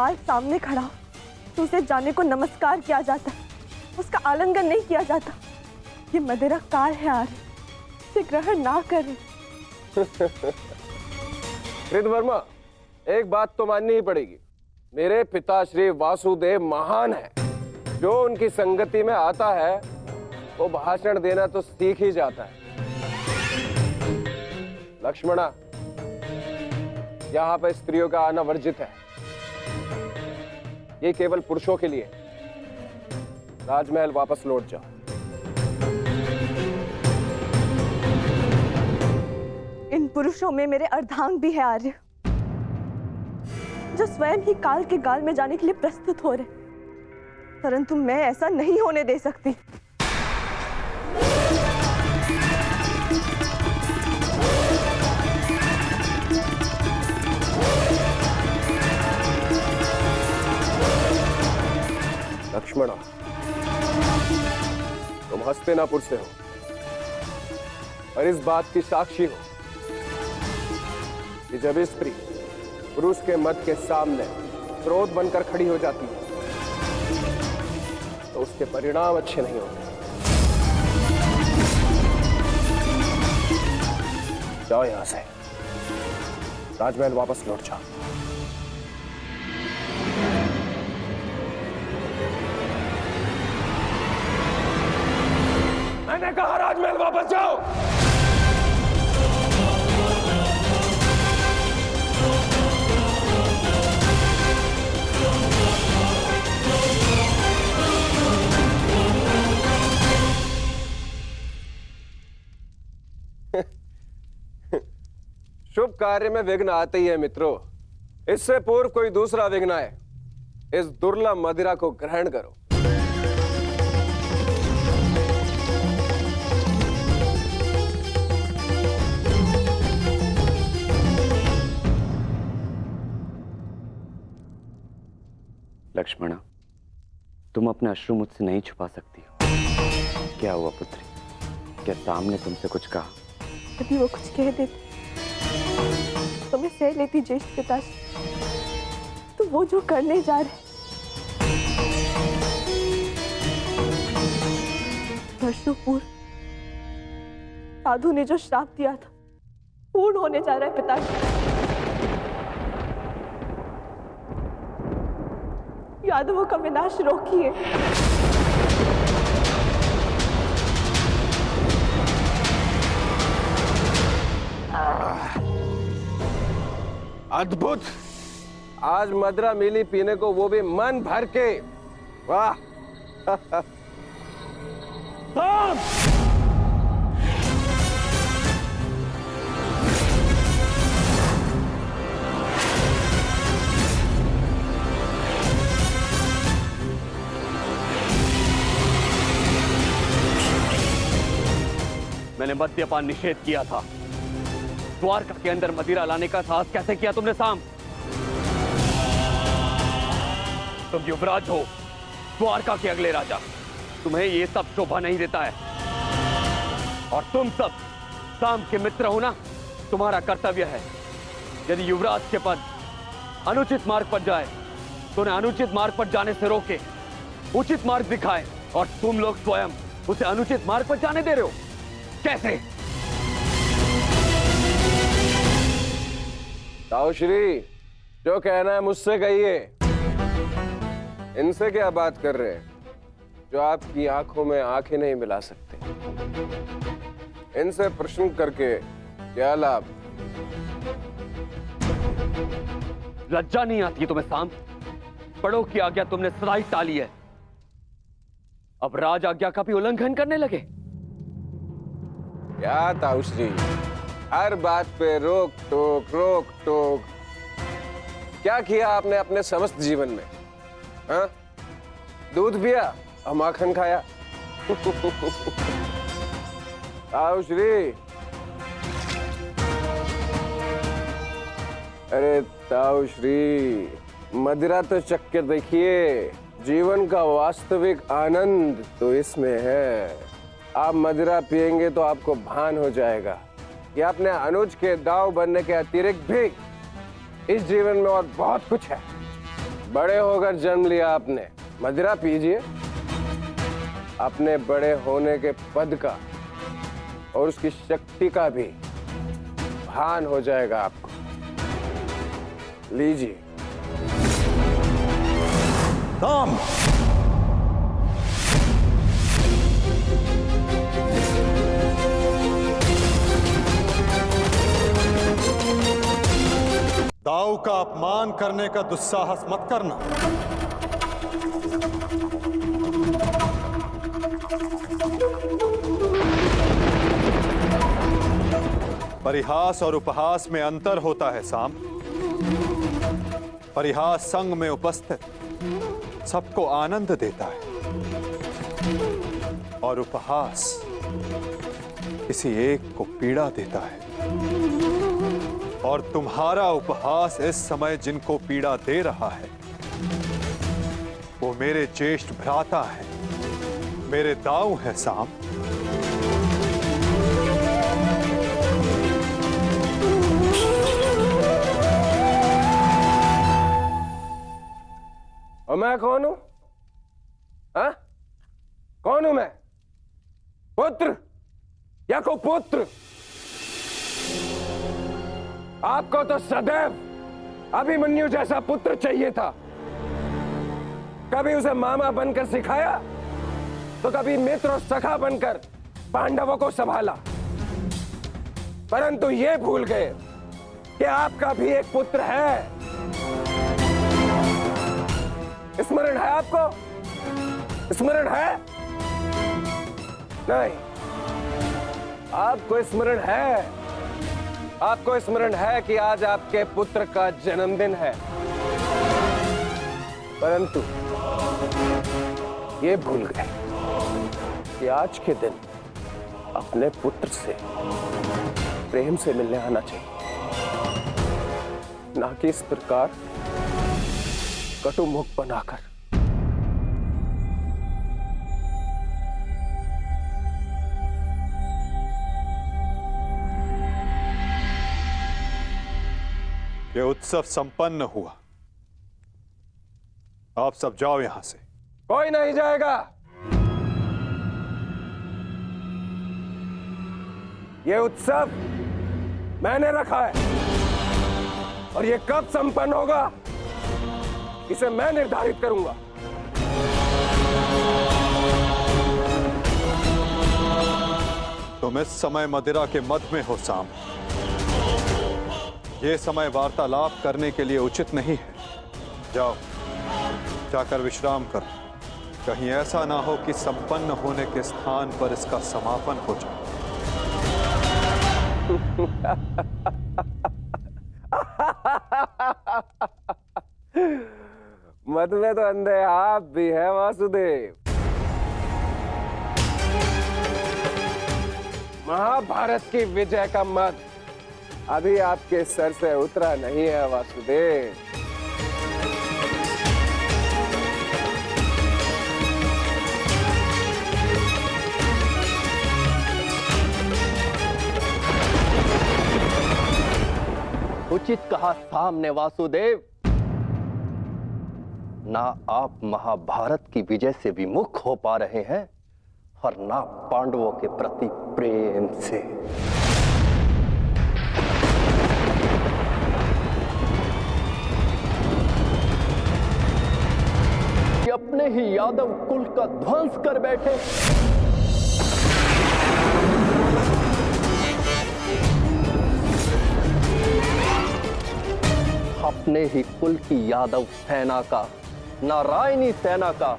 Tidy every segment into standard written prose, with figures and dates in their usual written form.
काल सामने खड़ा हो तो उसे जाने को नमस्कार किया जाता, उसका आलिंगन नहीं किया जाता। ये मदिरा काल है आर्य, इसे ग्रहण ना करें। कृतवर्मा, एक बात तो माननी ही पड़ेगी, मेरे पिता श्री वासुदेव महान है। जो उनकी संगति में आता है वो भाषण देना तो सीख ही जाता है। लक्ष्मणा, यहाँ पर स्त्रियों का आना वर्जित है, ये केवल पुरुषों के लिए। राजमहल वापस लौट जाओ। इन पुरुषों में मेरे अर्धांग भी है आर्य, जो स्वयं ही काल के गाल में जाने के लिए प्रस्तुत हो रहे, परंतु मैं ऐसा नहीं होने दे सकती। लक्ष्मणा, तुम हस्तिनापुर से हो और इस बात की साक्षी हो कि जब स्त्री पुरुष के मत के सामने क्रोध बनकर खड़ी हो जाती है तो उसके परिणाम अच्छे नहीं होते। जाओ यहां से, राजमहल वापस लौट जाओ। मैंने कहा राजमहल वापस जाओ। शुभ कार्य में विघ्न आते ही है मित्रों। इससे पूर्व कोई दूसरा विघ्न आए, इस दुर्लभ मदिरा को ग्रहण करो। लक्ष्मणा, तुम अपने अश्रु मुझसे नहीं छुपा सकती हो। क्या हुआ पुत्री, क्या सामने तुमसे कुछ कहा? यदि वो कुछ कह देते तो मैं सह लेती ज्येष्ठ पिताजी, तो वो जो करने जा रहे वर्षों पूर्व साधु ने जो श्राप दिया था पूर्ण होने जा रहा है पिताजी। यादवों का विनाश रोकिए। अद्भुत, आज मदिरा मिली पीने को, वो भी मन भर के। वाह। मैंने मद्यपान निषेध किया था। द्वारका के अंदर मदिरा लाने का साहस कैसे किया तुमने साम? तुम युवराज हो, द्वारका के अगले राजा, तुम्हें ये सब शोभा नहीं देता है। और तुम सब साम के मित्र हो ना, तुम्हारा कर्तव्य है, यदि युवराज के पद अनुचित मार्ग पर जाए तो उन्हें अनुचित मार्ग पर जाने से रोके, उचित मार्ग दिखाए। और तुम लोग स्वयं उसे अनुचित मार्ग पर जाने दे रहे हो, कैसे? ताऊश्री, जो कहना है मुझसे कहिए। इनसे क्या बात कर रहे हैं जो आपकी आंखों में आंखें नहीं मिला सकते? इनसे प्रश्न करके क्या लाभ? लज्जा नहीं आती तुम्हें साम? बड़ों की आज्ञा तुमने सदा ही टाली है, अब राज आज्ञा का भी उल्लंघन करने लगे। क्या ताऊश्री, हर बात पे रोक टोक। क्या किया आपने अपने समस्त जीवन में? हाँ? दूध पिया और माखन खाया। ताऊश्री, अरे ताऊश्री, मदिरा तो चक्कर देखिए, जीवन का वास्तविक आनंद तो इसमें है। आप मदिरा पिएंगे तो आपको भान हो जाएगा कि अपने अनुज के दाव बनने के अतिरिक्त भी इस जीवन में और बहुत कुछ है। बड़े होकर जन्म लिया आपने, मदिरा पीजिए। अपने बड़े होने के पद का और उसकी शक्ति का भी भान हो जाएगा आपको। लीजिए। साम, दाऊ का अपमान करने का दुस्साहस मत करना। परिहास और उपहास में अंतर होता है साम। परिहास संग में उपस्थित सबको आनंद देता है और उपहास किसी एक को पीड़ा देता है। और तुम्हारा उपहास इस समय जिनको पीड़ा दे रहा है वो मेरे ज्येष्ठ भ्राता है, मेरे दाऊ है साम। और मैं कौन हूं? हाँ? कौन हूं मैं? पुत्र या कुपुत्र? आपको तो सदैव अभिमन्यु जैसा पुत्र चाहिए था। कभी उसे मामा बनकर सिखाया तो कभी मित्र और सखा बनकर पांडवों को संभाला, परंतु ये भूल गए कि आपका भी एक पुत्र है। स्मरण है आपको? स्मरण है? नहीं, आपको स्मरण है। आपको स्मरण है कि आज आपके पुत्र का जन्मदिन है, परंतु ये भूल गए कि आज के दिन अपने पुत्र से प्रेम से मिलने आना चाहिए, ना कि इस प्रकार कटु मुख बनाकर। ये उत्सव संपन्न हुआ। आप सब जाओ यहां से। कोई नहीं जाएगा। ये उत्सव मैंने रखा है और ये कब संपन्न होगा इसे मैं निर्धारित करूंगा। तुम इस समय मदिरा के मध में हो साम। ये समय वार्तालाप करने के लिए उचित नहीं है। जाओ, जाकर विश्राम करो। कहीं ऐसा ना हो कि संपन्न होने के स्थान पर इसका समापन हो जाए। मत में तो अंधे आप भी है वासुदेव। महाभारत की विजय का मत अभी आपके सर से उतरा नहीं है वासुदेव। उचित कहा सामने वासुदेव। ना आप महाभारत की विजय से विमुख हो पा रहे हैं और ना पांडवों के प्रति प्रेम से। कि अपने ही यादव कुल का ध्वंस कर बैठे। अपने ही कुल की यादव सेना का, नारायणी सेना का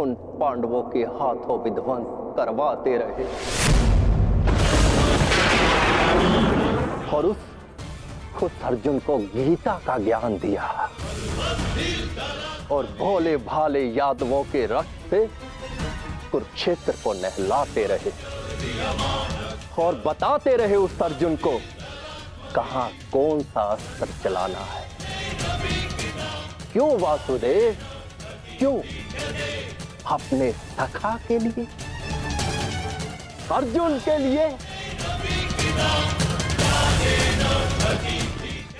उन पांडवों के हाथों विध्वंस करवाते रहे और उस अर्जुन को गीता का ज्ञान दिया और भोले भाले यादवों के रक्त से कुरुक्षेत्र को नहलाते रहे और बताते रहे उस अर्जुन को कहां कौन सा अस्त्र चलाना है। क्यों वासुदेव? क्यों? अपने सखा के लिए, अर्जुन के लिए?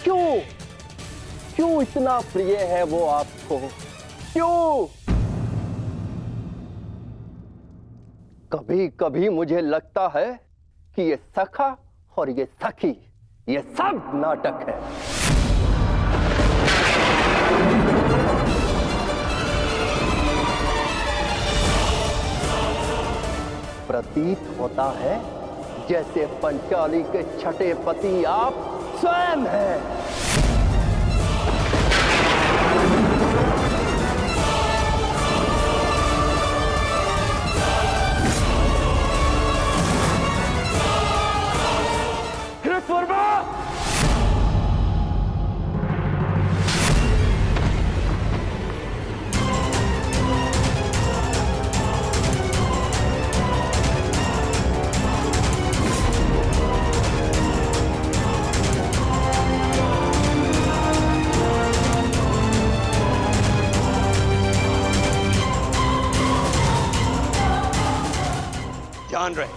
क्यों? क्यों इतना प्रिय है वो आपको? क्यों? कभी कभी मुझे लगता है कि ये सखा और ये सखी, ये सब नाटक है। प्रतीत होता है जैसे पंचाली के छठे पति आप स्वयं हैं। कृतवर्मा! ध्यान रहे,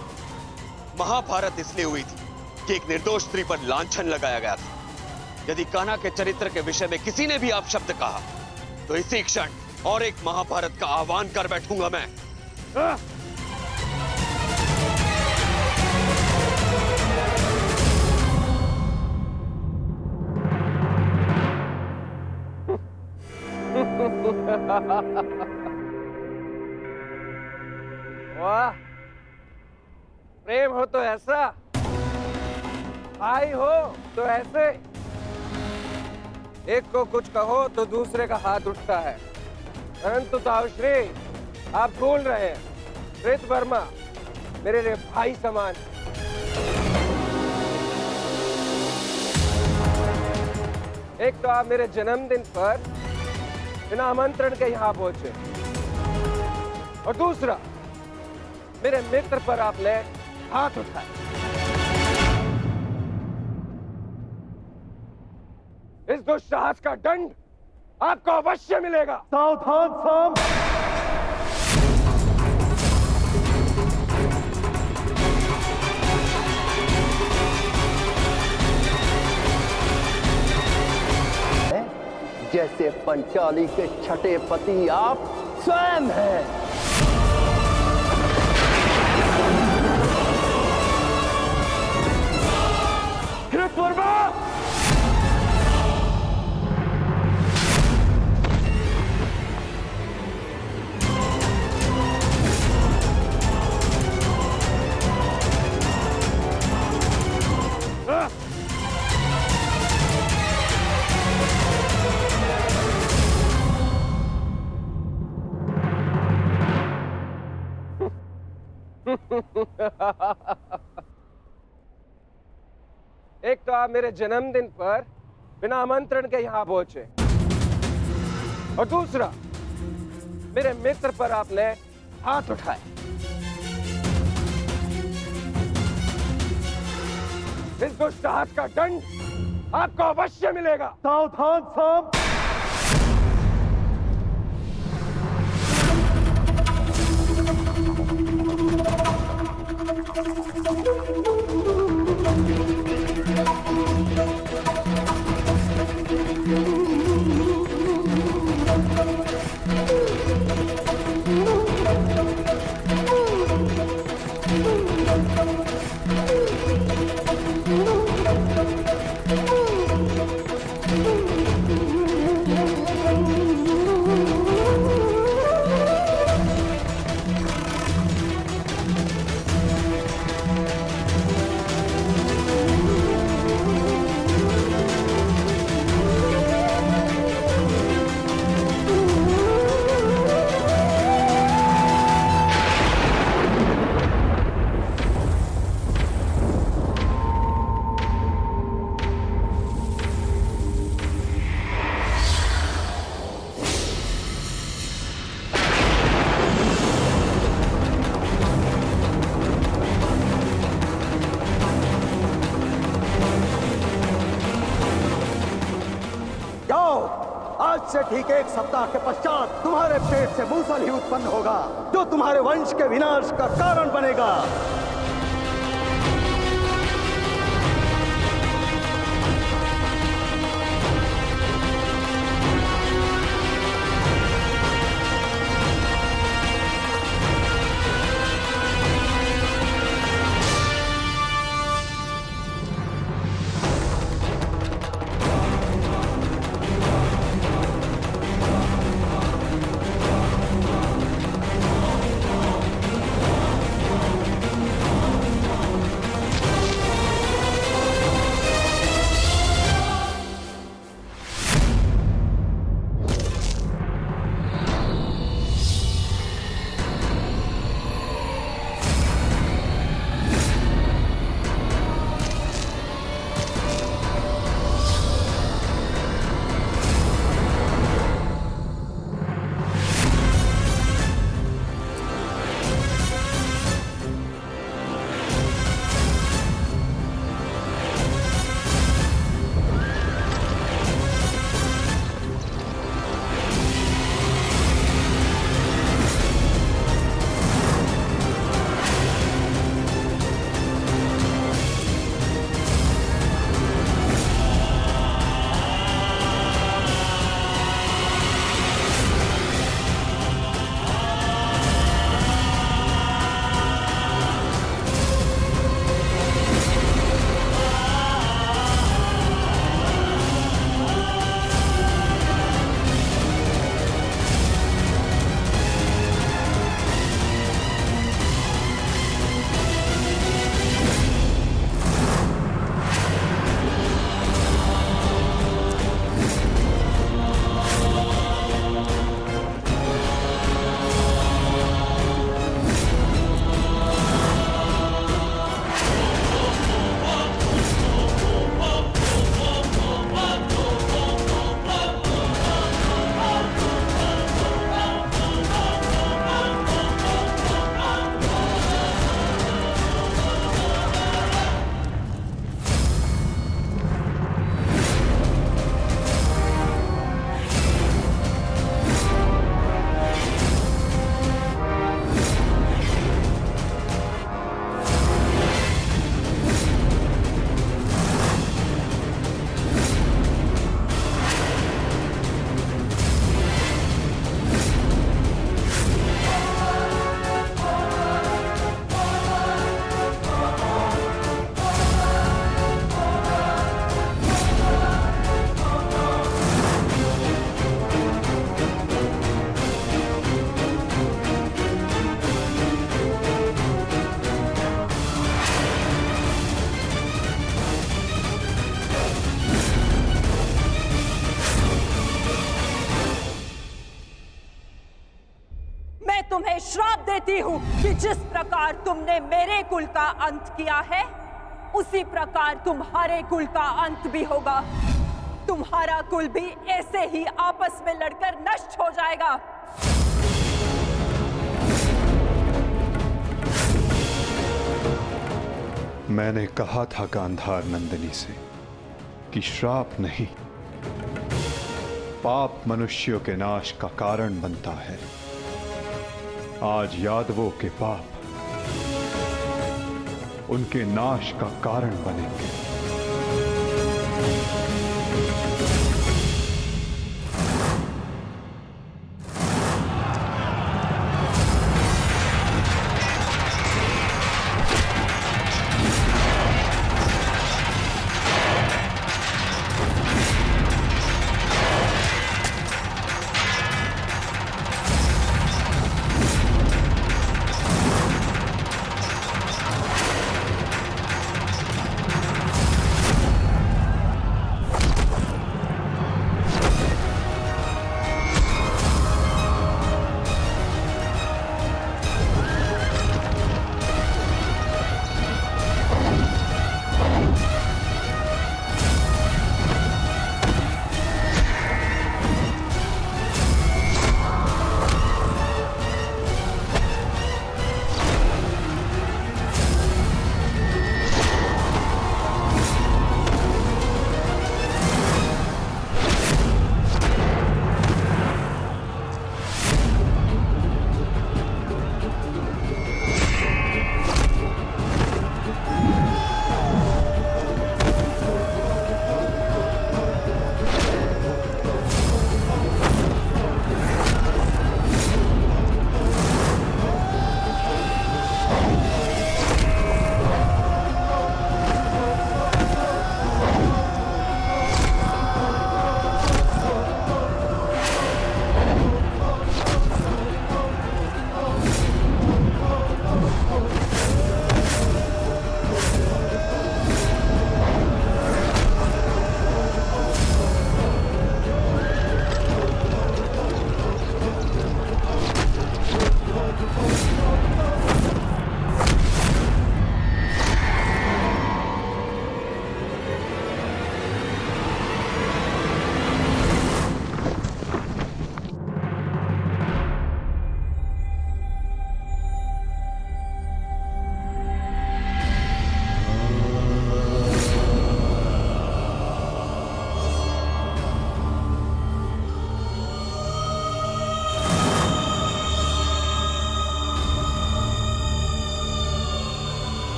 महाभारत इसलिए हुई थी कि एक निर्दोष स्त्री पर लांछन लगाया गया था। यदि कान्हा के चरित्र के विषय में किसी ने भी अपशब्द कहा तो इसी क्षण और एक महाभारत का आह्वान कर बैठूंगा मैं। वाह, प्रेम हो तो ऐसा, भाई हो तो ऐसे। एक को कुछ कहो तो दूसरे का हाथ उठता है। परंतु ताऊश्री, आप भूल रहे हैं, कृतवर्मा मेरे लिए भाई समान है। एक तो आप मेरे जन्मदिन पर बिना आमंत्रण के यहाँ पहुंचे, और दूसरा मेरे मित्र पर आपने हाथ उठाया। इस दुस्साहस का दंड आपको अवश्य मिलेगा। सावधान साम! जैसे पंचाली के छठे पति आप स्वयं हैं। कृतवर्मा! एक तो आप मेरे जन्मदिन पर बिना आमंत्रण के यहाँ पहुंचे, और दूसरा मेरे मित्र पर आपने हाथ उठाए। इस दुस्साहस का दंड आपको अवश्य मिलेगा। सावधान साम! आज से ठीक 1 सप्ताह के पश्चात तुम्हारे पेट से मूसल ही उत्पन्न होगा, जो तुम्हारे वंश के विनाश का कारण बनेगा। तुम्हें श्राप देती हूँ कि जिस प्रकार तुमने मेरे कुल का अंत किया है, उसी प्रकार तुम्हारे कुल का अंत भी होगा। तुम्हारा कुल भी ऐसे ही आपस में लड़कर नष्ट हो जाएगा। मैंने कहा था गांधार नंदिनी से कि श्राप नहीं, पाप मनुष्यों के नाश का कारण बनता है। आज यादवों के पाप उनके नाश का कारण बनेंगे।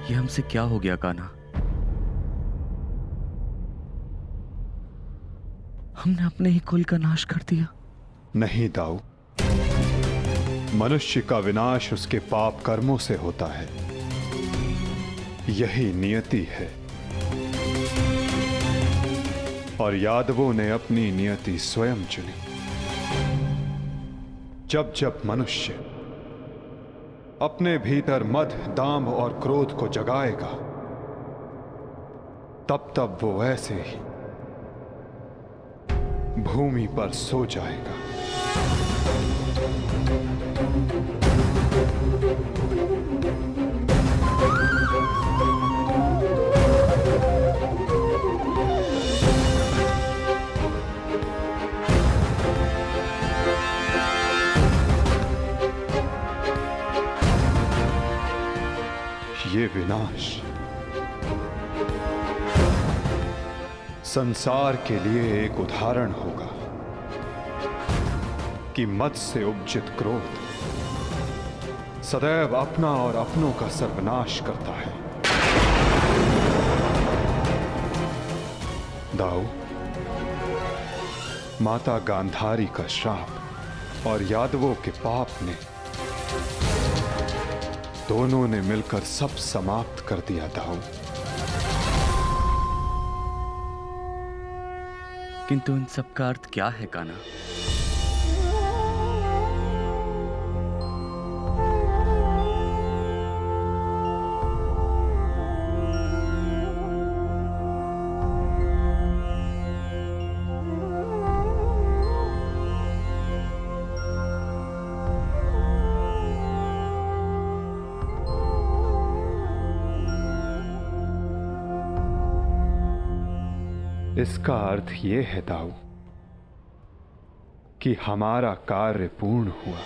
ये हमसे क्या हो गया कान्हा? हमने अपने ही कुल का नाश कर दिया। नहीं दाऊ, मनुष्य का विनाश उसके पाप कर्मों से होता है। यही नियति है और यादवों ने अपनी नियति स्वयं चुनी। जब जब मनुष्य अपने भीतर मद, दांभ और क्रोध को जगाएगा, तब तब वो ऐसे ही भूमि पर सो जाएगा। ये विनाश संसार के लिए एक उदाहरण होगा कि मद से उपजित क्रोध सदैव अपना और अपनों का सर्वनाश करता है। दाऊ, माता गांधारी का श्राप और यादवों के पाप ने दोनों ने मिलकर सब समाप्त कर दिया। दाऊ, किंतु इन सब का अर्थ क्या है कान्हा? इसका अर्थ यह है दाऊ कि हमारा कार्य पूर्ण हुआ,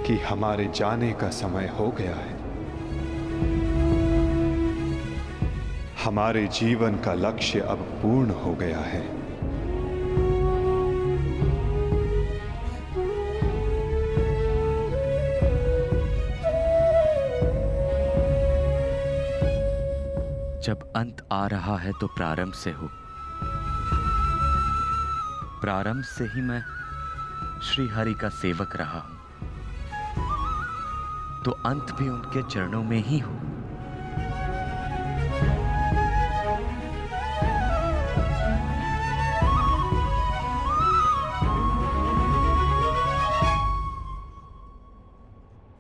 कि हमारे जाने का समय हो गया है। हमारे जीवन का लक्ष्य अब पूर्ण हो गया है। जब अंत आ रहा है तो प्रारंभ से हो। प्रारंभ से ही मैं श्री हरि का सेवक रहा हूं, तो अंत भी उनके चरणों में ही हो।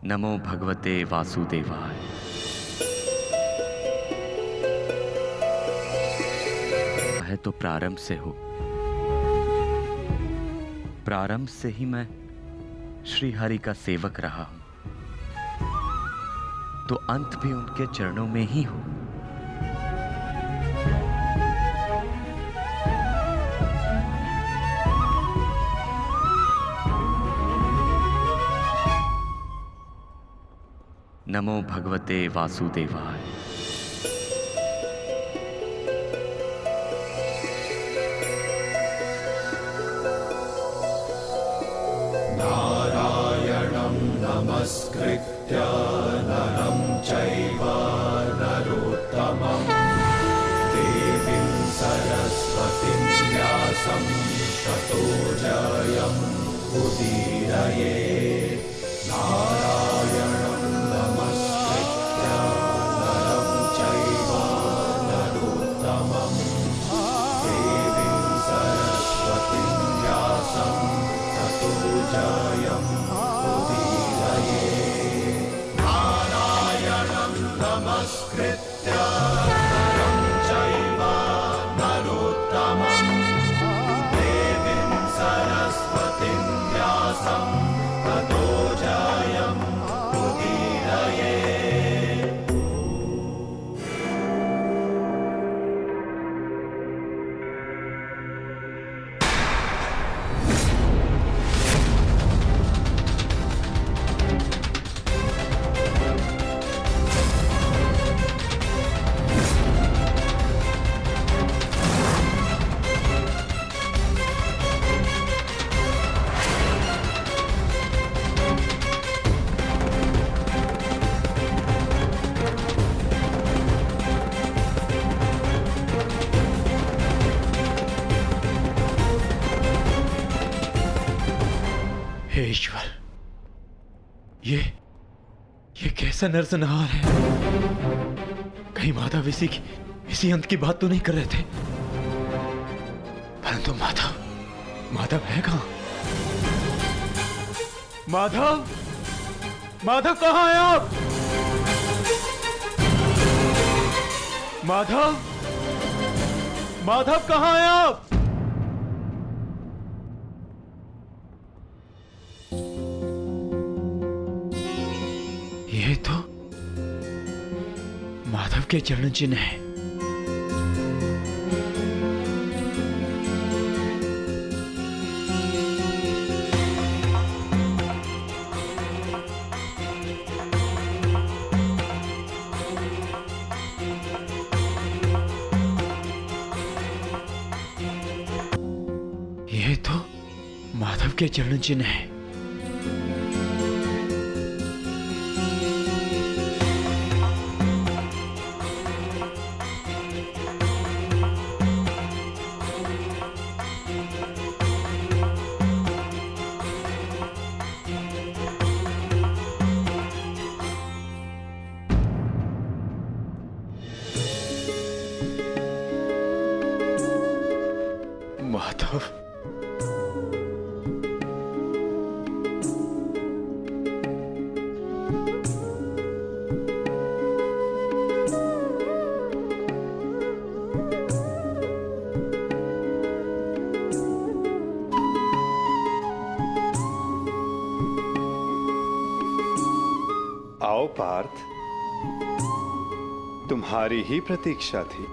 नमो भगवते वासुदेवाय। है तो प्रारंभ से हो। प्रारंभ से ही मैं श्री हरि का सेवक रहा हूं, तो अंत भी उनके चरणों में ही हो। नमो भगवते वासुदेवाय। नमस्कृत्य नरं चैव नरोत्तमं देवीं सरस्वतीं व्यासं ततो जयम् उदीरयेत्। नारायणं नमस्कृत्य नरं चैव नरोत्तमं देवीं सरस्वतीं व्यासं ततो जयम् नमस्कृत्य नरं चैव नरोत्तमं देवीं सरस्वतीं व्यासं ततो जयम् उदीरयेत्। हे ईश्वर, ये कैसा नरसंहार है? कहीं माधव इसी अंत की बात तो नहीं कर रहे थे? परंतु माधव है कहां? माधव कहां हैं आप? माधव कहां हैं आप? ये तो माधव के चरण चिन्ह है। के चरण चिन्ह है। माधव, आओ पार्थ, तुम्हारी ही प्रतीक्षा थी।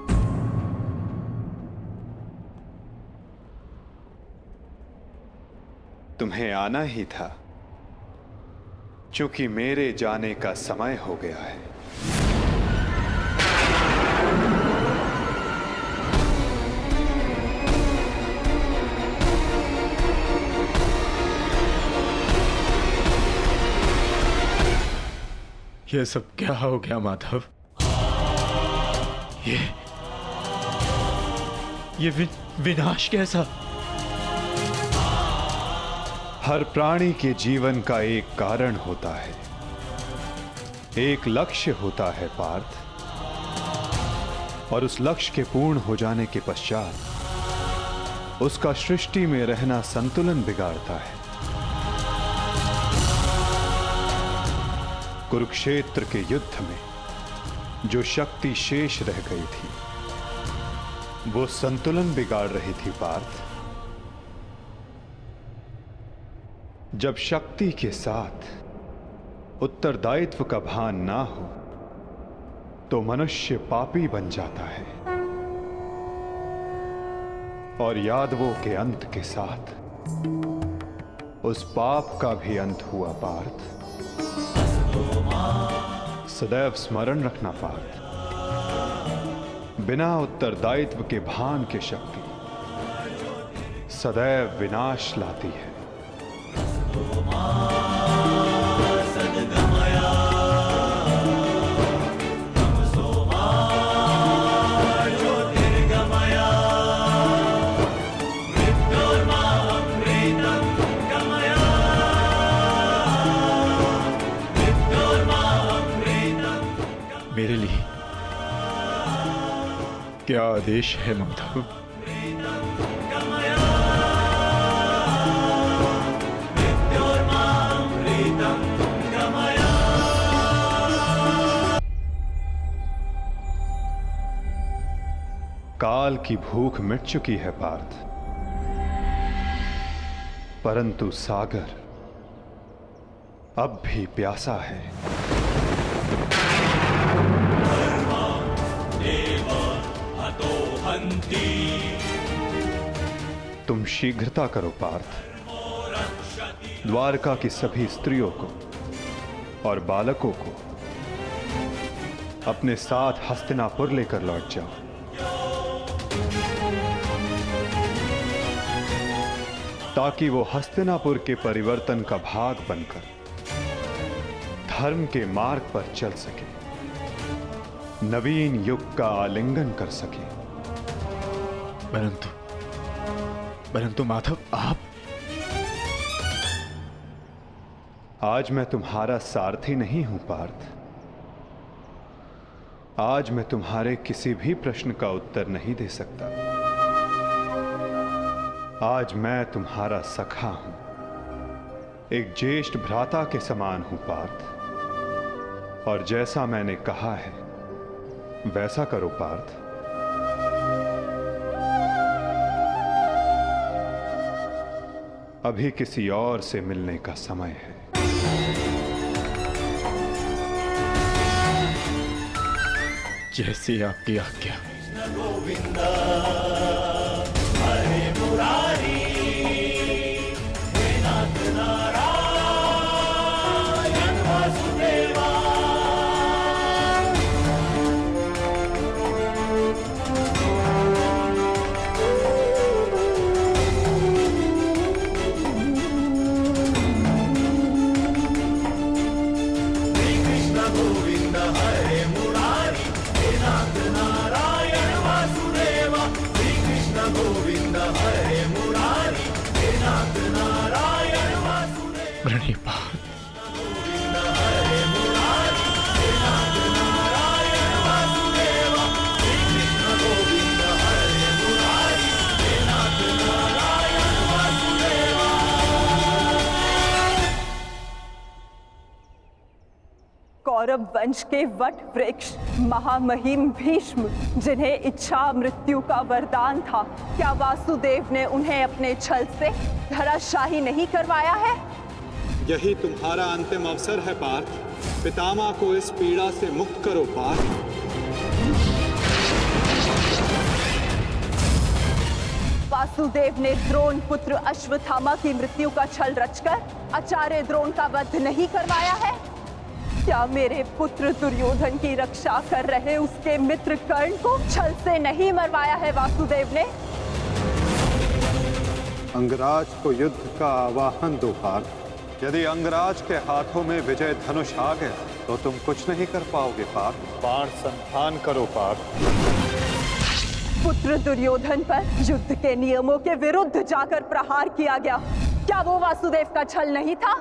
तुम्हें आना ही था, क्योंकि मेरे जाने का समय हो गया है। ये सब क्या हो गया माधव? ये विनाश कैसा? हर प्राणी के जीवन का एक कारण होता है, एक लक्ष्य होता है पार्थ, और उस लक्ष्य के पूर्ण हो जाने के पश्चात उसका सृष्टि में रहना संतुलन बिगाड़ता है। कुरुक्षेत्र के युद्ध में जो शक्ति शेष रह गई थी, वो संतुलन बिगाड़ रही थी पार्थ। जब शक्ति के साथ उत्तरदायित्व का भान ना हो तो मनुष्य पापी बन जाता है, और यादवों के अंत के साथ उस पाप का भी अंत हुआ पार्थ। सदैव स्मरण रखना पार्थ, बिना उत्तरदायित्व के भान के शक्ति सदैव विनाश लाती है। मेरे लिए क्या आदेश है माधव? काल की भूख मिट चुकी है पार्थ, परंतु सागर अब भी प्यासा है। तुम शीघ्रता करो पार्थ, द्वारका की सभी स्त्रियों को और बालकों को अपने साथ हस्तिनापुर लेकर लौट जाओ। ताकि वो हस्तिनापुर के परिवर्तन का भाग बनकर धर्म के मार्ग पर चल सके, नवीन युग का आलिंगन कर सके। परंतु माधव, आप? आज मैं तुम्हारा सारथी नहीं हूं पार्थ। आज मैं तुम्हारे किसी भी प्रश्न का उत्तर नहीं दे सकता। आज मैं तुम्हारा सखा हूं, एक ज्येष्ठ भ्राता के समान हूं पार्थ, और जैसा मैंने कहा है वैसा करो पार्थ। अभी किसी और से मिलने का समय है। जैसी आपकी आज्ञा। गोविंदा हरे मुरारी, हे नाथ नारायण वासुदेवा। बाद कौरव वंश के वट वृक्ष महामहिम भीष्म, जिन्हें इच्छा मृत्यु का वरदान था, क्या वासुदेव ने उन्हें अपने छल से धराशाही नहीं करवाया है? यही तुम्हारा अंतिम अवसर है पार्थ। पितामह को इस पीड़ा से मुक्त करो पार्थ। वासुदेव ने द्रोण पुत्र अश्वत्थामा की मृत्यु का छल रचकर आचार्य द्रोण का वध नहीं करवाया है? क्या मेरे पुत्र दुर्योधन की रक्षा कर रहे उसके मित्र कर्ण को छल से नहीं मरवाया है वासुदेव ने? अंगराज को युद्ध का आवाहन दो पार्थ। यदि अंगराज के हाथों में विजय धनुष आ गया तो तुम कुछ नहीं कर पाओगे पार्थ। बाण संधान करो पार्थ। पुत्र दुर्योधन पर युद्ध के नियमों के विरुद्ध जाकर प्रहार किया गया, क्या वो वासुदेव का छल नहीं था?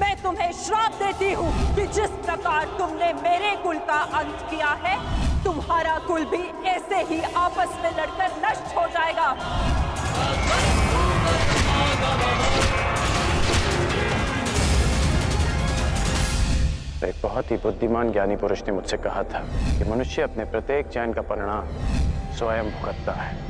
मैं तुम्हें श्राप देती हूँ कि जिस प्रकार तुमने मेरे कुल का अंत किया है, तुम्हारा कुल भी ऐसे ही आपस में लड़कर नष्ट हो जाएगा। एक बहुत ही बुद्धिमान ज्ञानी पुरुष ने मुझसे कहा था कि मनुष्य अपने प्रत्येक चयन का परिणाम स्वयं भुगतता है।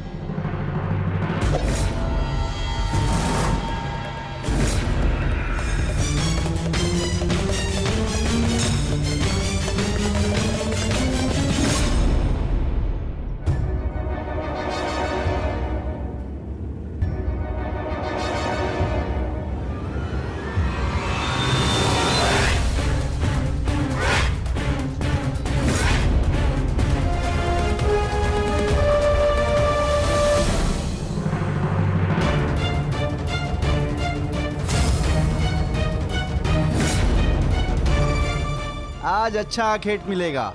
आज अच्छा आखेट मिलेगा।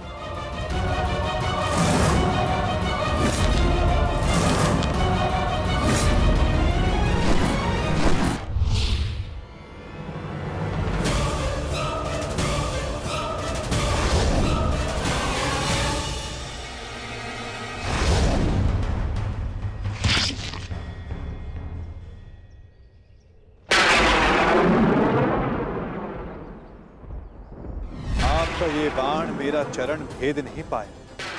ये बाण मेरा चरण भेद नहीं पाया,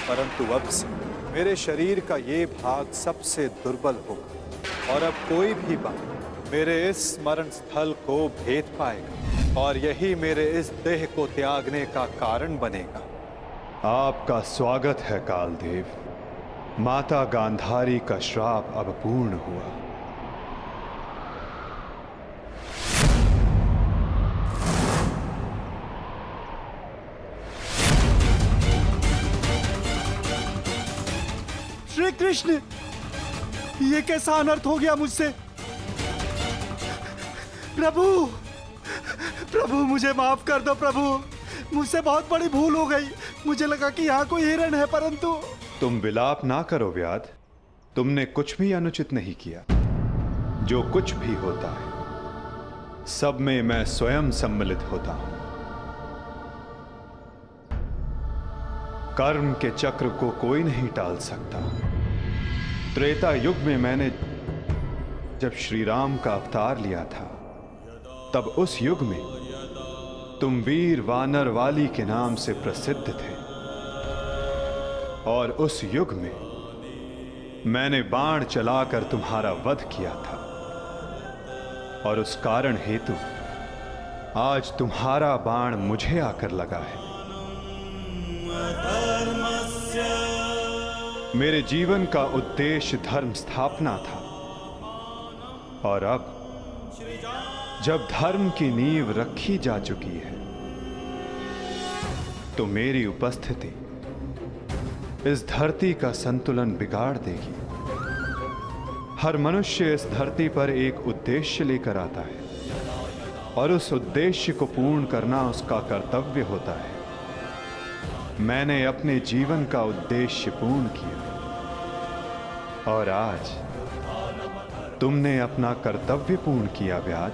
परंतु अब से मेरे शरीर का ये भाग सबसे दुर्बल होगा और अब कोई भी बाण मेरे इस स्मरण स्थल को भेद पाएगा और यही मेरे इस देह को त्यागने का कारण बनेगा। आपका स्वागत है कालदेव। माता गांधारी का श्राप अब पूर्ण हुआ। श्री कृष्ण, ये कैसा अनर्थ हो गया मुझसे? प्रभु, प्रभु मुझे माफ कर दो प्रभु, मुझसे बहुत बड़ी भूल हो गई। मुझे लगा कि यहाँ कोई हिरण है, परंतु। तुम विलाप ना करो व्याध, तुमने कुछ भी अनुचित नहीं किया। जो कुछ भी होता है सब में मैं स्वयं सम्मिलित होता हूं। कर्म के चक्र को कोई नहीं टाल सकता। त्रेता युग में मैंने जब श्री राम का अवतार लिया था, तब उस युग में तुम वीर वानर वाली के नाम से प्रसिद्ध थे और उस युग में मैंने बाण चलाकर तुम्हारा वध किया था और उस कारण हेतु आज तुम्हारा बाण मुझे आकर लगा है। मेरे जीवन का उद्देश्य धर्म स्थापना था और अब जब धर्म की नींव रखी जा चुकी है तो मेरी उपस्थिति इस धरती का संतुलन बिगाड़ देगी। हर मनुष्य इस धरती पर एक उद्देश्य लेकर आता है और उस उद्देश्य को पूर्ण करना उसका कर्तव्य होता है। मैंने अपने जीवन का उद्देश्य पूर्ण किया और आज तुमने अपना कर्तव्य पूर्ण किया व्याध,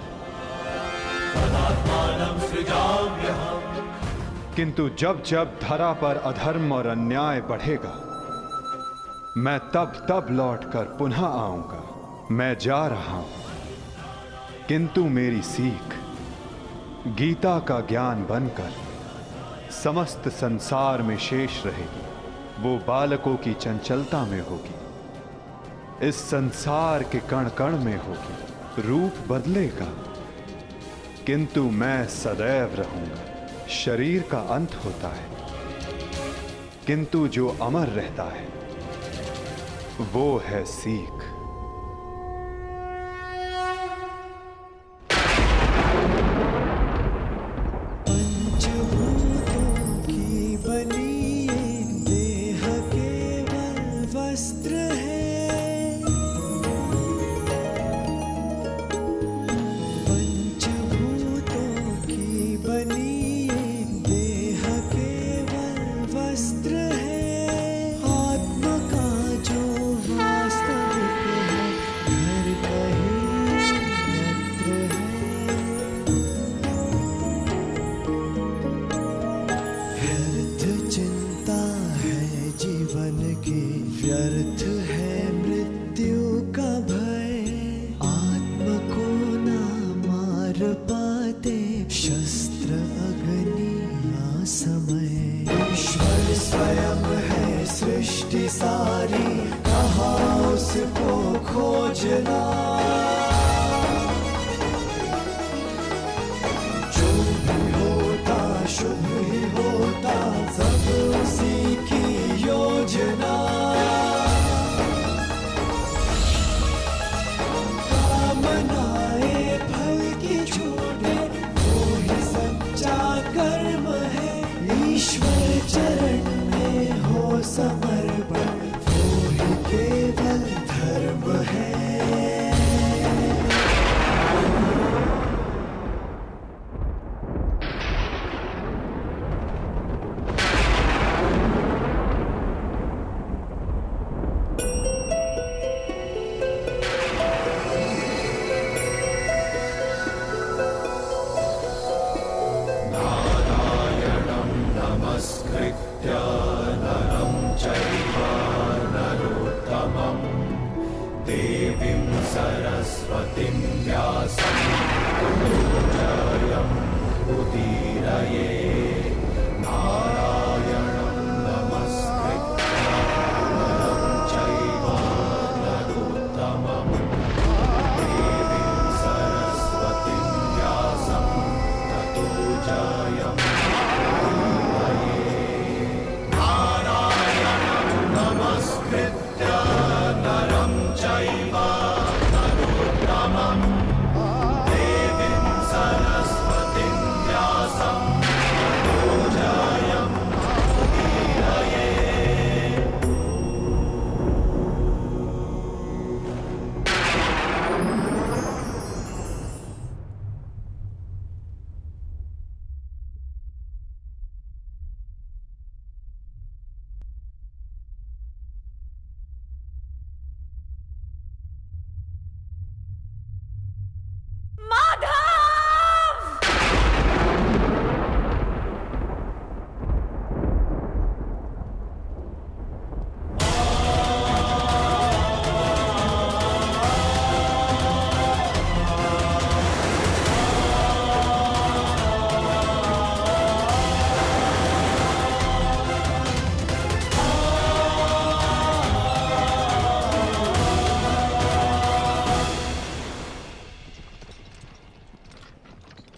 किंतु जब जब धरा पर अधर्म और अन्याय बढ़ेगा, मैं तब तब लौटकर पुनः आऊंगा। मैं जा रहा हूं, किंतु मेरी सीख गीता का ज्ञान बनकर समस्त संसार में शेष रहेगी। वो बालकों की चंचलता में होगी, इस संसार के कण कण में होगी। रूप बदलेगा, किंतु मैं सदैव रहूंगा। शरीर का अंत होता है, किंतु जो अमर रहता है वो है सीख।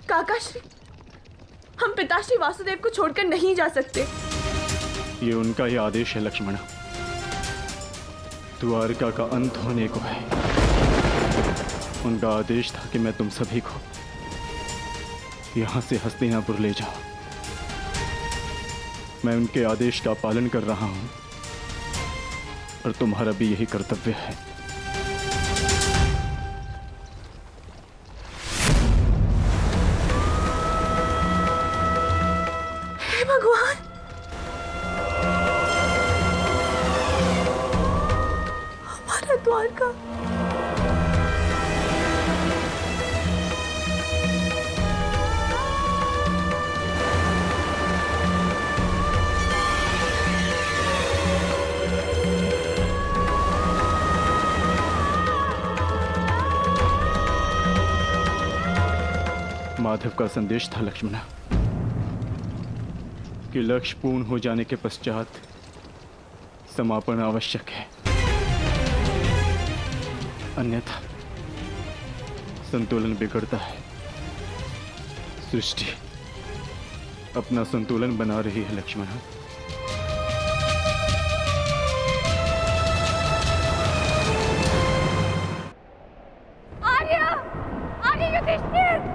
काकाश्री, हम पिताश्री वासुदेव को छोड़कर नहीं जा सकते। ये उनका ही आदेश है लक्ष्मणा। द्वारका का अंत होने को है। उनका आदेश था कि मैं तुम सभी को यहां से हस्तिनापुर ले जाऊं। मैं उनके आदेश का पालन कर रहा हूं और तुम्हारा भी यही कर्तव्य है। भगवान, हमारा द्वारका माधव का संदेश था लक्ष्मणा कि लक्ष्य पूर्ण हो जाने के पश्चात समापन आवश्यक है, अन्यथा संतुलन बिगड़ता है। सृष्टि अपना संतुलन बना रही है लक्ष्मणा। आर्य! आर्य युधिष्ठिर!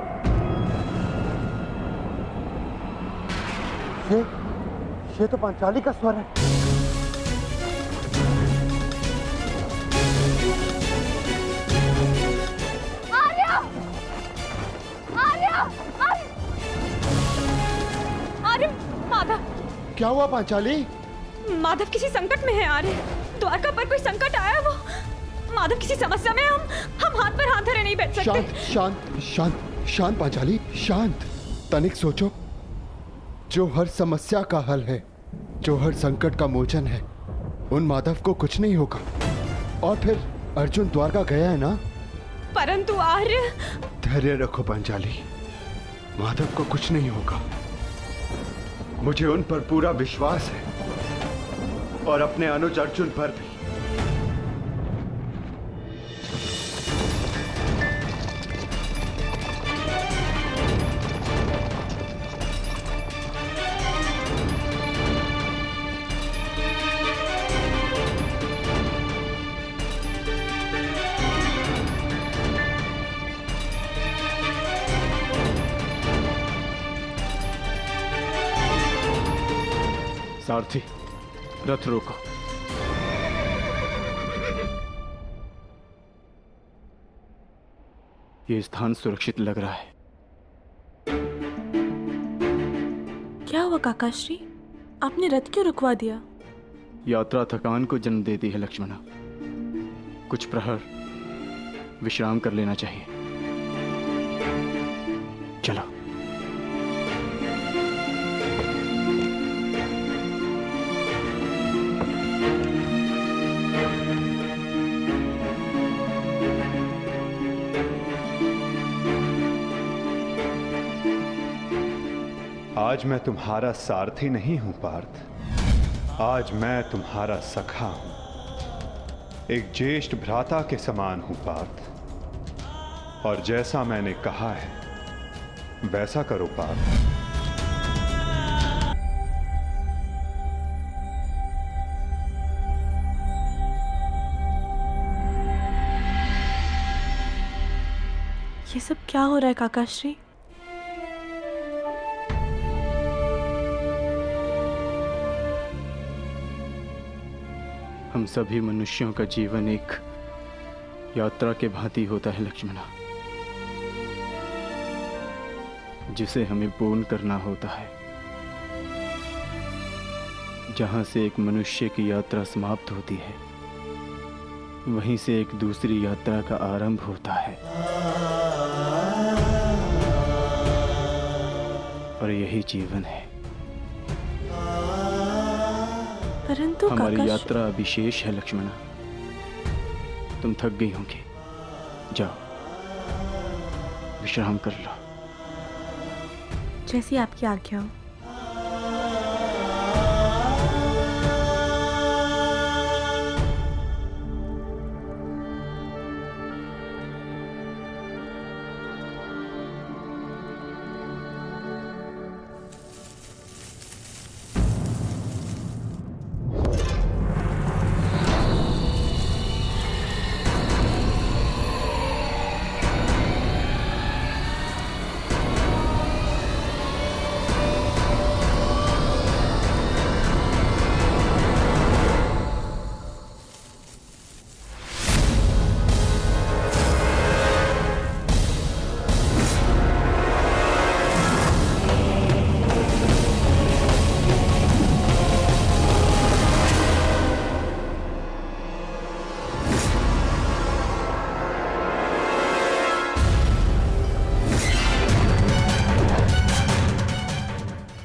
ये तो पांचाली का स्वर है। आर्य! आर्य! आर्य! माधव! क्या हुआ पांचाली? माधव किसी संकट में है आर्य। द्वारका पर कोई संकट आया, वो माधव किसी समस्या में। हम हाथ पर हाथ धरे नहीं बैठ सकते। शांत शांत शांत शांत पांचाली, शांत। तनिक सोचो, जो हर समस्या का हल है, जो हर संकट का मोचन है, उन माधव को कुछ नहीं होगा। और फिर अर्जुन द्वारका गया है ना? परंतु आर्य। धैर्य रखो पांचाली, माधव को कुछ नहीं होगा। मुझे उन पर पूरा विश्वास है और अपने अनुज अर्जुन पर भी। सारथी, रथ रोको। ये स्थान सुरक्षित लग रहा है। क्या हुआ काकाश्री? आपने रथ क्यों रुकवा दिया? यात्रा थकान को जन्म देती है लक्ष्मणा। कुछ प्रहर विश्राम कर लेना चाहिए। चलो। आज मैं तुम्हारा सारथी नहीं हूं पार्थ, आज मैं तुम्हारा सखा हूं। एक ज्येष्ठ भ्राता के समान हूं पार्थ, और जैसा मैंने कहा है वैसा करो पार्थ। ये सब क्या हो रहा है काकाश्री? हम सभी मनुष्यों का जीवन एक यात्रा के भांति होता है लक्ष्मणा, जिसे हमें पूर्ण करना होता है। जहां से एक मनुष्य की यात्रा समाप्त होती है, वहीं से एक दूसरी यात्रा का आरंभ होता है। और यही जीवन है। परंतु हमारी यात्रा अभी शेष है लक्ष्मणा। तुम थक गई होंगी, जाओ विश्राम कर लो। जैसी आपकी आज्ञा हो।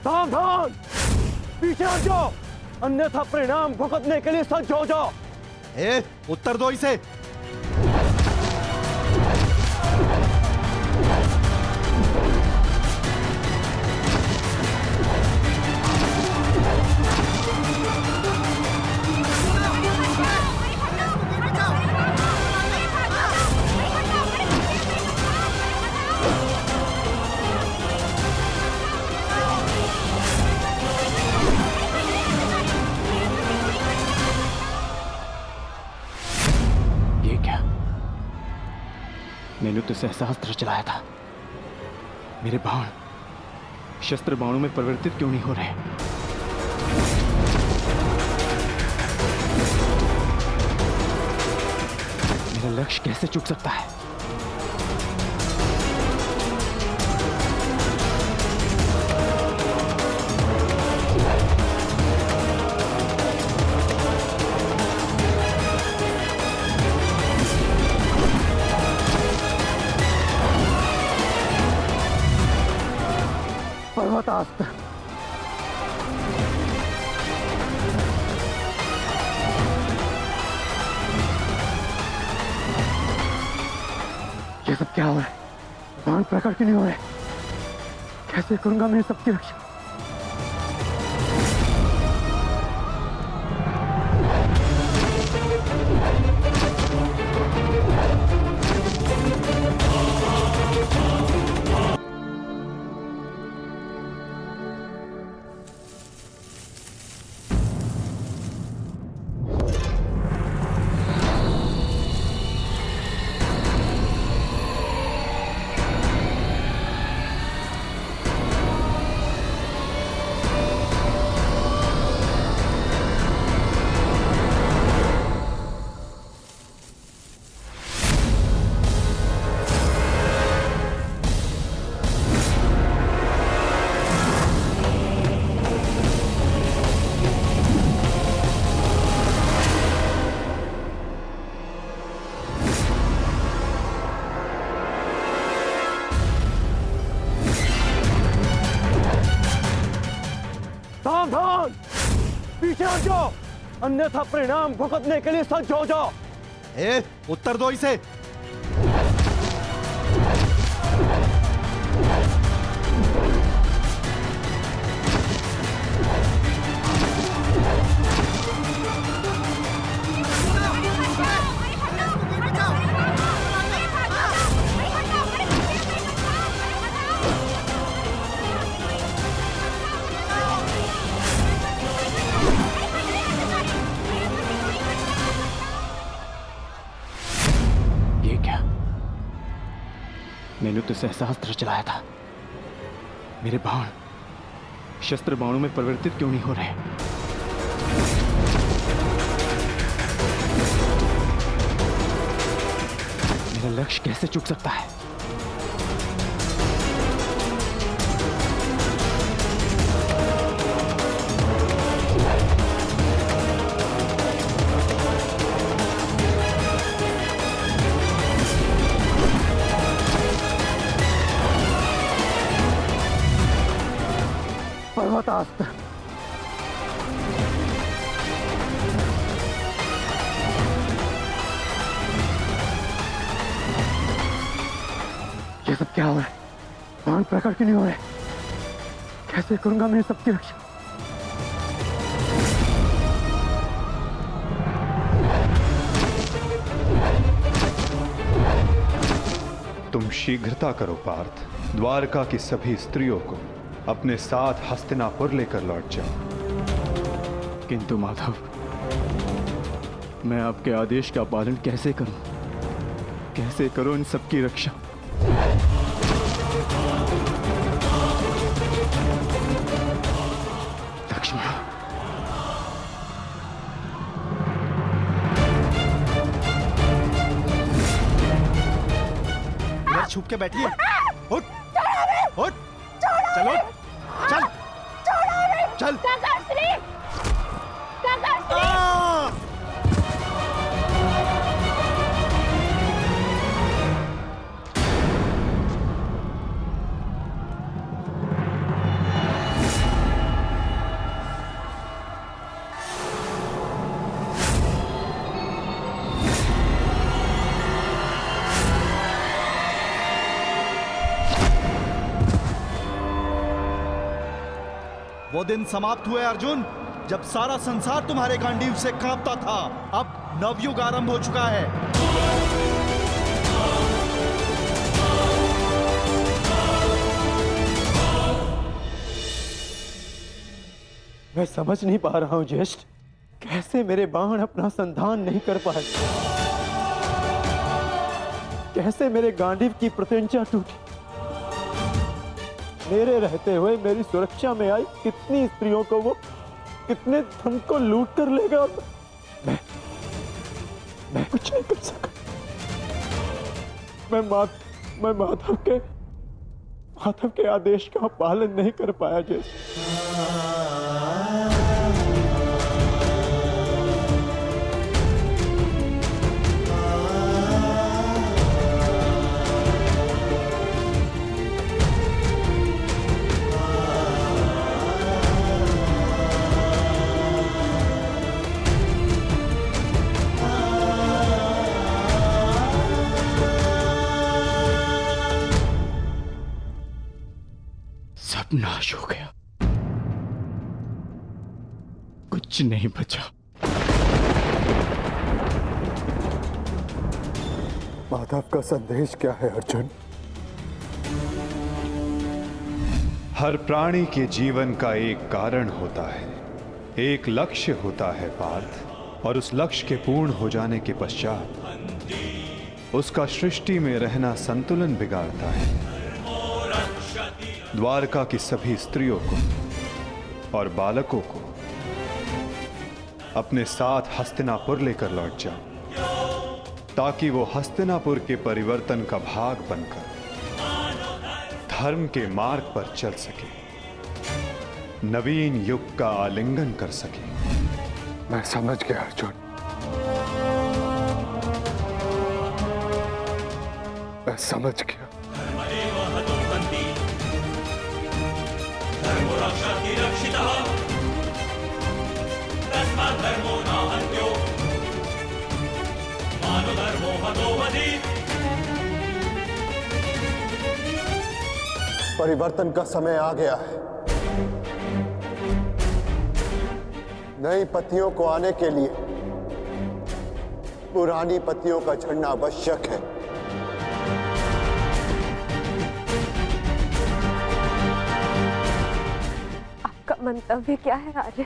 सावधान, पीछे हट जाओ, अन्यथा परिणाम भुगतने के लिए सज्ज हो जाओ। उत्तर दो इसे। मैंने तो सहस्त्र चलाया था, मेरे बाण शस्त्र बाणों में परिवर्तित क्यों नहीं हो रहे? मेरा लक्ष्य कैसे चूक सकता है? पर्वतास्त्र। ये सब क्या हो रहा है? बाण प्रकट क्यों नहीं हो रहे? कैसे करूंगा मैं सबकी रक्षा? सावधान, पीछे हट जाओ, अन्यथा परिणाम भुगतने के लिए सज्ज हो जाओ। उत्तर दो इसे। मैंने तो सहस्त्र चलाया था, मेरे बाण शस्त्र बाणों में परिवर्तित क्यों नहीं हो रहे? मेरा लक्ष्य कैसे चूक सकता है? पर्वतास्त्र। ये सब क्या हो रहा है? बाण प्रकट क्यों नहीं हो रहे? कैसे करूंगा मैं सबकी रक्षा? तुम शीघ्रता करो पार्थ, द्वारका की सभी स्त्रियों को अपने साथ हस्तिनापुर लेकर लौट जाओ। किंतु माधव, मैं आपके आदेश का पालन कैसे करूं? कैसे करूं इन सबकी रक्षा? लक्ष्मण, इधर छुप के बैठिए। उठ, उठ, चलो, चल, चल। वो दिन समाप्त हुए अर्जुन, जब सारा संसार तुम्हारे गांडीव से कांपता था। अब नवयुग आरंभ हो चुका है। मैं समझ नहीं पा रहा हूं ज्येष्ठ, कैसे मेरे बाण अपना संधान नहीं कर पाए। कैसे मेरे गांडीव की प्रतिज्ञा टूटी। मेरे रहते हुए मेरी सुरक्षा में आई कितनी स्त्रियों को वो कितने धन को लूट कर ले गया। मैं कुछ नहीं कर सका। मैं माधव के आदेश का पालन नहीं कर पाया। जैसे सब नाश हो गया, कुछ नहीं बचा। माधव का संदेश क्या है अर्जुन? हर प्राणी के जीवन का एक कारण होता है, एक लक्ष्य होता है पार्थ, और उस लक्ष्य के पूर्ण हो जाने के पश्चात उसका सृष्टि में रहना संतुलन बिगाड़ता है। द्वारका की सभी स्त्रियों को और बालकों को अपने साथ हस्तिनापुर लेकर लौट जाओ, ताकि वो हस्तिनापुर के परिवर्तन का भाग बनकर धर्म के मार्ग पर चल सके, नवीन युग का आलिंगन कर सके। मैं समझ गया अर्जुन, मैं समझ गया। परिवर्तन का समय आ गया है। नई पत्नियों को आने के लिए पुरानी पत्नियों का झड़ना आवश्यक है। आपका मंतव्य क्या है आर्य?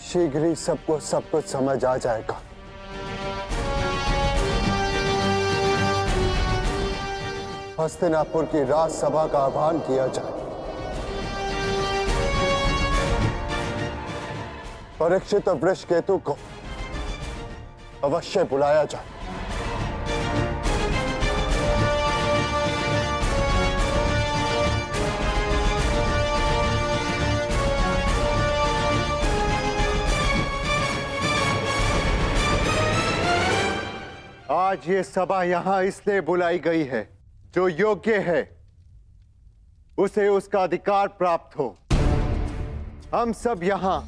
शीघ्र ही सबको सब कुछ समझ आ जाएगा। हस्तिनापुर की राजसभा का आह्वान किया जाए, परीक्षित और वृषकेतु को अवश्य बुलाया जाए। आज ये सभा यहां इसलिए बुलाई गई है, जो योग्य है उसे उसका अधिकार प्राप्त हो। हम सब यहां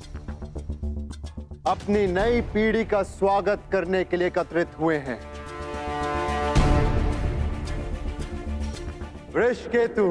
अपनी नई पीढ़ी का स्वागत करने के लिए एकत्रित हुए हैं। वृषकेतु,